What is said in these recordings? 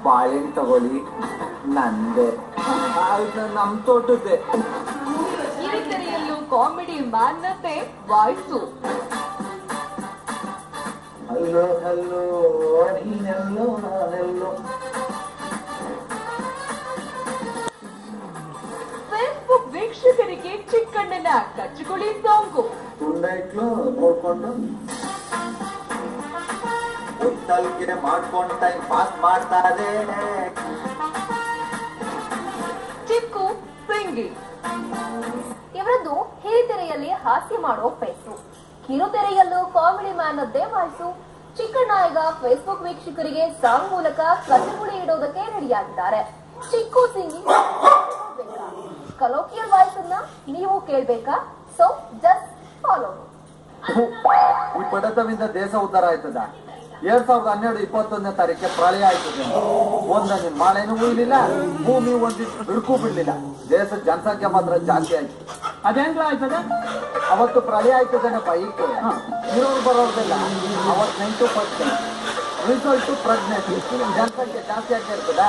ಬಾಳೆಹಣ್ಣು ತಗೊಳ್ಳಿ, ನಂದೆ ನಮ್ ತೋಟದ್ದೆ. ಕಿರಿತೆರೆಯಲ್ಲೂ ಕಾಮಿಡಿ ಮ್ಯಾನ್ನತೆ ವಾಯ್ಸು. ಹಲ್ಲೋ ಹಲ್ಲೋ ನೀನೆಲ್ಲೋ ನಾನೆಲ್ಲೋ. ಫೇಸ್ಬುಕ್ ವೀಕ್ಷಕರಿಗೆ ಚಿಕ್ಕಣ್ಣನ ಕಚ್ಚುಗುಳಿ ಸಾಂಗು. ತುಂಡೈಕ್ಳು ನೋಡ್ಕೊಂಡು ಉತ್ತಲ್ಗೆ ಮಾಡ್ಕೊಂಡು ಟೈಮ್ ಪಾಸ್ ಮಾಡ್ತಾರೆ. ಚಿಕ್ಕು ಸಿಂಗಿ. ಇವರದ್ದು ಹಿರಿತೆರೆಯಲ್ಲಿ ಹಾಸ್ಯ ಮಾಡೋ ಫೇಸು, ಕಿರುತೆರೆಯಲ್ಲೂ ಕಾಮಿಡಿ ಮ್ಯಾನ್ ಅದ್ದೇ ವಾಯ್ಸು. ಚಿಕ್ಕಣ್ಣ ಈಗ ಫೇಸ್ಬುಕ್ ವೀಕ್ಷಕರಿಗೆ ಸಾಂಗ್ ಮೂಲಕ ಕಚ್ಚುಗುಳಿ ಇಡೋದಕ್ಕೆ ರೆಡಿಯಾಗಿದ್ದಾರೆ. ಚಿಕ್ಕು ಸಿಂಗಿ ಕಲೋಕಿಯಲ್ ವಾಯ್ಸ್ ಅನ್ನ ನೀವು ಕೇಳ್ಬೇಕಾ? So just follow. ಈ ಬಡತವಿಂದ ದೇಶ ಉದ್ಧಾರ ಆಯ್ತದ. 2012-21ನೇ ತಾರೀಕಿಗೆ ಪ್ರಳಯ ಆಯ್ತದೆ. ಒಂದನೇ ಮಳೆನೂ ಉಳಿಲಿಲ್ಲ, ಭೂಮಿ ಒಂದಿಷ್ಟು ಬಿಡ್ಕೂ ಬಿಡ್ಲಿಲ್ಲ. ದೇಶದ ಜನಸಂಖ್ಯೆ ಮಾತ್ರ ಜಾಸ್ತಿ ಆಯ್ತು. ಅದೇಂದ್ರ ಆಯ್ತದೆ? ಅವತ್ತು ಪ್ರಳಯ ಆಯ್ತದೇನೆ ಬೈಕ್ ಇರೋರು ಬರೋದಿಲ್ಲ. ಅವತ್ತು 9% ರಿಸಲ್ಟ್ ಪ್ರೆಗ್ನೆನ್ಸಿ, ಜನಸಂಖ್ಯೆ ಜಾಸ್ತಿ ಆಗ್ತಾ ಇರ್ತದ.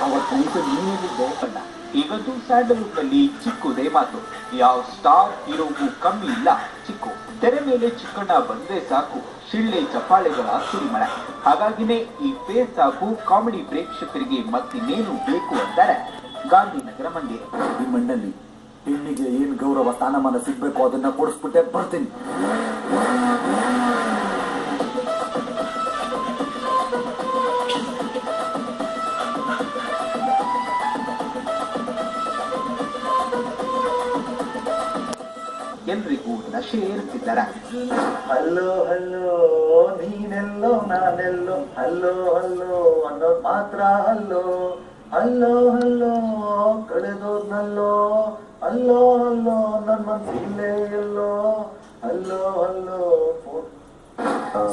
ಅವತ್ತು ನೀನಿದ್ದೆ. ಈಗಂತೂ ಸ್ಯಾಂಡಲ್ವುಡ್ ನಲ್ಲಿ ಚಿಕ್ಕುದೇ ಮಾತು. ಯಾವ ಸ್ಟಾರ್ ಹೀರೋಗೂ ಕಮ್ಮಿ ಇಲ್ಲ ಚಿಕ್ಕು. ತೆರೆ ಮೇಲೆ ಚಿಕ್ಕಣ್ಣ ಬಂದ್ರೆ ಸಾಕು, ಶಿಳ್ಳೆ ಚಪ್ಪಾಳೆಗಳ ಸುರಿಮಳೆ. ಹಾಗಾಗಿನೇ ಈ ಫೇಸ್ ಹಾಗೂ ಕಾಮಿಡಿ ಪ್ರೇಕ್ಷಕರಿಗೆ ಮತ್ತಿನ್ನೇನು ಬೇಕು ಅಂತಾರೆ ಗಾಂಧಿನಗರ ಮಂದಿ. ಈ ಮಣ್ಣಲ್ಲಿ ಹೆಣ್ಣಿಗೆ ಏನ್ ಗೌರವ ಸ್ಥಾನಮಾನ ಸಿಗ್ಬೇಕು ಅದನ್ನ ಕೊಡಿಸ್ಬಿಟ್ಟೆ ಬರ್ತೀನಿ. ಎಲ್ರಿಗೂ ನಶೆ ಏರುತ್ತಿದ್ದಾರೆ. ಹಲ್ಲೋ ಹಲ್ಲೋ ನೀನೆಲ್ಲೋ ನಾನೆಲ್ಲೋ, ಹಲ್ಲೋ ಹಲ್ಲೋ ಅನ್ನೋದು ಮಾತ್ರ ಹಲ್ಲೋ. ಹಲ್ಲೋ ಹಲ್ಲೋ ಕಳೆದೋದ್ನಲ್ಲೋ, ಹಲ್ಲೋ ಹಲ್ಲೋ ನನ್ನ ಮನಸ್ಸಿಲ್ಲೇ ಎಲ್ಲೋ. ಹಲ್ಲೋ ಹಲ್ಲೋ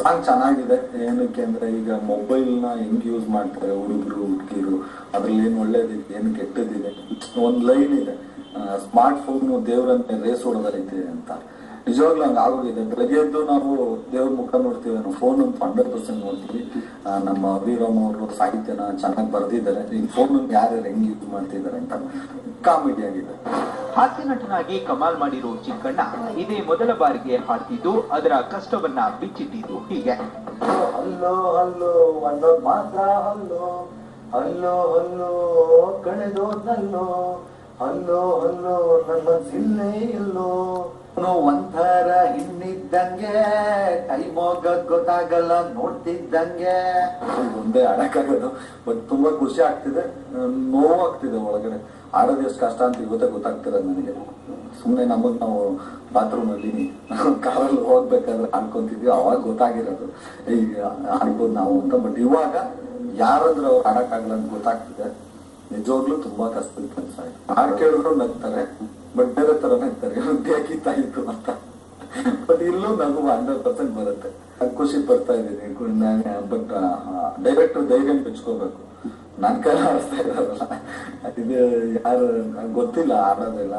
ಸಾಂಗ್ ಚೆನ್ನಾಗಿದೆ. ಏನಕ್ಕೆ ಅಂದ್ರೆ ಈಗ ಮೊಬೈಲ್ ನ ಹೆಂಗ್ ಯೂಸ್ ಮಾಡ್ತಾರೆ ಹುಡುಗರು ಹುಡುಗಿರು, ಅದ್ರಲ್ಲಿ ಏನ್ ಒಳ್ಳೇದಿದೆ ಏನ್ ಕೆಟ್ಟದಿದೆ. ಒಂದ್ ಲೈನ್ ಇದೆ, ಸ್ಮಾರ್ಟ್ ಫೋನ್ ದೇವ್ರಂತೆ ರೇಸ್ ಹೊಡೋದೈತೆ ಅಂತ. ನಿಜವಾಗ್ಲೂ ಹಂಗ ಆಗೋಗಿದೆ. ಬೆಳಗ್ಗೆ ಎದ್ದು ನಾವು ದೇವ್ರ ಮುಖ ನೋಡ್ತೀವಿ, ನಾವು ಫೋನ್ ಅಂತೂ 100% ನೋಡ್ತೀವಿ. ನಮ್ಮ ಅಭಿರಾಮ್ ಅವರು ಸಾಹಿತ್ಯನ ಚೆನ್ನಾಗಿ ಬರ್ದಿದ್ದಾರೆ. ಈ ಫೋನ್ ಯಾರ್ಯಾರು ಹೆಂಗ್ ಯೂಸ್ ಮಾಡ್ತಿದ್ದಾರೆ ಅಂತ ಕಾಮಿಡಿ ಆಗಿದೆ. ಹಾಸ್ಯ ನಟನಾಗಿ ಕಮಾಲ್ ಮಾಡಿರೋ ಚಿಕ್ಕಣ್ಣ ಇದೇ ಮೊದಲ ಬಾರಿಗೆ ಹಾಡ್ತಿದ್ದು ಅದರ ಕಷ್ಟವನ್ನ ಬಿಚ್ಚಿಟ್ಟಿದ್ದು ಹೀಗೆ. ಹಲ್ಲೋ ಹಲ್ಲೋ ಅನ್ನೋದು ಮಾತ್ರ ಹಲ್ಲೋ, ಹಲ್ಲೋ ಹಲ್ಲೋ ಕಳೆದೋದ್ನಲ್ಲೋ, ಹಲ್ಲೋ ಹಲ್ಲೋ ನನ್ನ ಮನಸ್ಸಿಲ್ಲೇ ಎಲ್ಲೋ. ಒಂಥರ ಇನ್ನಿದ್ದಂಗೆ ಟೈಮ್ ಹೋಗೋದ್ ಗೊತ್ತಾಗಲ್ಲ ನೋಡ್ತಿದ್ದಂಗೆ. ಒಂದೇ ಆಡಕ್ಕಾಗೋದು. ಬಟ್ ತುಂಬಾ ಖುಷಿ ಆಗ್ತಿದೆ, ನೋವಾಗ್ತಿದೆ ಒಳಗಡೆ. ಆಡೋದು ಎಷ್ಟು ಕಷ್ಟ ಅಂತ ಇವತ್ತೇ ಗೊತ್ತಾಗ್ತಿರೋದು ನನಗೆ. ಸುಮ್ನೆ ನಮಗ್ ನಾವು ಬಾತ್ರೂಮ್ ಅಲ್ಲಿ ಕಾರಲ್ಲಿ ಹೋಗ್ಬೇಕಾದ್ರೆ ಆಡ್ಕೊಂತಿದ್ವಿ, ಅವಾಗ ಗೊತ್ತಾಗಿರೋದು ಈಗ ಆಡ್ಬೋದು ನಾವು ಅಂತ. ಬಟ್ ಇವಾಗ ಯಾರಾದ್ರೂ ಅವ್ರು ಆಡಕ್ಕಾಗಲ್ಲ ಅಂತ ಗೊತ್ತಾಗ್ತಿದೆ. ನಿಜವಾಗ್ಲೂ ತುಂಬಾ ಕಷ್ಟದ ಕೆಲಸ ಆಯ್ತು. ಹಾಡು ಕೇಳಿದ್ರು ನಗ್ತಾರೆ, ಬಟ್ ಬೇರೆ ತರ ನಗ್ತಾರೆ, ಬೇಕಿತ್ತಾಯಿತು ಅಂತ. ಬಟ್ ಇಲ್ಲೂ ನಗು 100% ಬರುತ್ತೆ. ಖುಷಿ ಪಡ್ತಾ ಇದ್ದೀನಿ. ಬಟ್ ಡೈರೆಕ್ಟರ್ ಧೈರ್ಯ ಮೆಚ್ಕೋಬೇಕು. ನನ್ ಕೈ ಆಡಿಸ್ತಾ ಇದಾರಲ್ಲ, ಇದು ಯಾರು ಗೊತ್ತಿಲ್ಲ ಆಡೋದಿಲ್ಲ.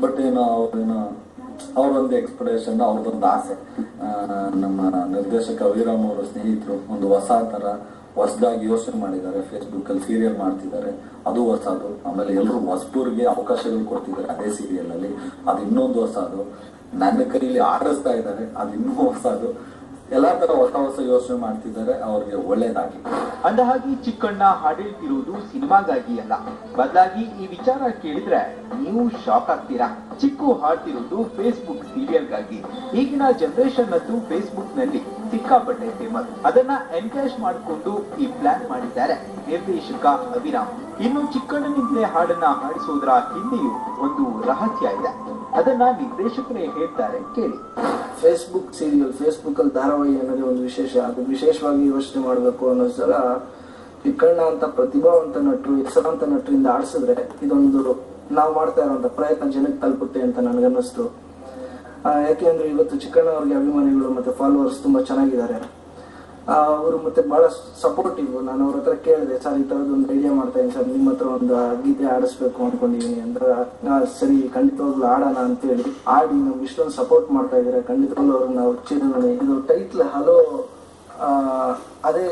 ಬಟ್ ಏನೋ ಅವ್ರೊಂದು ಎಕ್ಸ್ಪೆಕ್ಟೇಷನ್, ಅವ್ರದೊಂದು ಆಸೆ. ನಮ್ಮ ನಿರ್ದೇಶಕ ಅಭಿರಾಮ್ ಅವರ ಸ್ನೇಹಿತರು ಒಂದು ಹೊಸ ತರ ಹೊಸದಾಗಿ ಯೋಚನೆ ಮಾಡಿದ್ದಾರೆ. ಫೇಸ್ಬುಕ್ ಅಲ್ಲಿ ಸೀರಿಯಲ್ ಮಾಡ್ತಿದ್ದಾರೆ, ಅದು ಹೊಸದು. ಆಮೇಲೆ ಎಲ್ಲರೂ ಹೊಸಬರಿಗೆ ಅವಕಾಶಗಳು ಕೊಡ್ತಿದ್ದಾರೆ ಅದೇ ಸೀರಿಯಲ್ ಅಲ್ಲಿ, ಅದು ಇನ್ನೊಂದು ಹೊಸದು. ನನ್ನ ಕೈಲಿ ಆಡಿಸ್ತಾ ಇದ್ದಾರೆ, ಅದು ಇನ್ನೂ ಹೊಸದು. ಎಲ್ಲಾ ತರ ಹೊಸ ಯೋಚನೆ ಮಾಡ್ತಿದ್ದಾರೆ. ಅವ್ರಿಗೆ ಒಳ್ಳೇದಾಗಿ. ಅಂದಹಾಗೆ ಚಿಕ್ಕಣ್ಣ ಹಾಡೇಳ್ತಿರುವುದು ಸಿನಿಮಾಗಾಗಿ ಅಲ್ಲ, ಬದಲಾಗಿ ಈ ವಿಚಾರ ಕೇಳಿದ್ರೆ ನೀವು ಶಾಕ್ ಆಗ್ತೀರಾ. ಚಿಕ್ಕು ಹಾಡ್ತಿರೋದು ಫೇಸ್ಬುಕ್ ಸೀರಿಯಲ್ಗಾಗಿ. ಈಗಿನ ಜನರೇಷನ್ ಅಂತೂ ಫೇಸ್ಬುಕ್ ನಲ್ಲಿ ಸಿಕ್ಕಾಪಟ್ಟೆ ಫೇಮಸ್. ಅದನ್ನ ಎನ್ಕ್ಯಾಶ್ ಮಾಡಿಕೊಂಡು ಈ ಪ್ಲಾನ್ ಮಾಡಿದ್ದಾರೆ ನಿರ್ದೇಶಕ ಅಭಿರಾಮ್. ಇನ್ನು ಚಿಕ್ಕಣ್ಣನಿಂದಲೇ ಹಾಡನ್ನ ಹಾಡಿಸೋದ್ರ ಹಿಂದೆಯೂ ಒಂದು ರಹಸ್ಯ ಇದೆ. ಅದನ್ನ ನಿರ್ದೇಶಕರೇ ಹೇಳ್ತಾರೆ, ಕೇಳಿ. ಫೇಸ್ಬುಕ್ ಸೀರಿಯಲ್, ಫೇಸ್ಬುಕ್ ಅಲ್ಲಿ ಧಾರಾವಾಹಿ ಅನ್ನೋದೇ ಒಂದು ವಿಶೇಷ. ಅದು ವಿಶೇಷವಾಗಿ ಯೋಚನೆ ಮಾಡಬೇಕು ಅನ್ನೋದಾಗ ಚಿಕ್ಕಣ್ಣ ಅಂತ ಪ್ರತಿಭಾವಂತ ನಟರು, ಹೆಸರಾಂತ ನಟರಿಂದ ಆಡಿಸಿದ್ರೆ ಇದೊಂದು ನಾವು ಮಾಡ್ತಾ ಇರುವಂತ ಪ್ರಯತ್ನ ಜನಕ್ಕೆ ತಲುಪುತ್ತೆ ಅಂತ ನನಗನ್ನಿಸ್ತು. ಯಾಕೆಂದ್ರೆ ಇವತ್ತು ಚಿಕ್ಕಣ್ಣ ಅವ್ರಿಗೆ ಅಭಿಮಾನಿಗಳು ಮತ್ತೆ ಫಾಲೋವರ್ಸ್ ತುಂಬಾ ಚೆನ್ನಾಗಿದ್ದಾರೆ. ಅವರು ಮತ್ತೆ ಬಹಳ ಸಪೋರ್ಟಿವ್. ನಾನು ಅವ್ರ ಹತ್ರ ಕೇಳಿದೆ, ಸರ್ ಈ ತರದ್ ಒಂದು ಐಡಿಯಾ ಮಾಡ್ತಾ ಇದ್ದೀನಿ ಸರ್, ನಿಮ್ಮ ಹತ್ರ ಒಂದು ಗೀತೆ ಆಡಿಸ್ಬೇಕು ಅನ್ಕೊಂಡಿದೀನಿ ಅಂದ್ರೆ, ಸರಿ ಖಂಡಿತವಾಗ್ಲೂ ಆಡೋಣ ಅಂತೇಳಿ ಆಡಿ ನಮ್ಗೆ ಇಷ್ಟೊಂದು ಸಪೋರ್ಟ್ ಮಾಡ್ತಾ ಇದ್ದಾರೆ. ಖಂಡಿತವಾಗ್ಲೂ ಅವ್ರನ್ನ ಇದು ಟೈಟ್ಲ್ ಹಲೋ ಅದೇ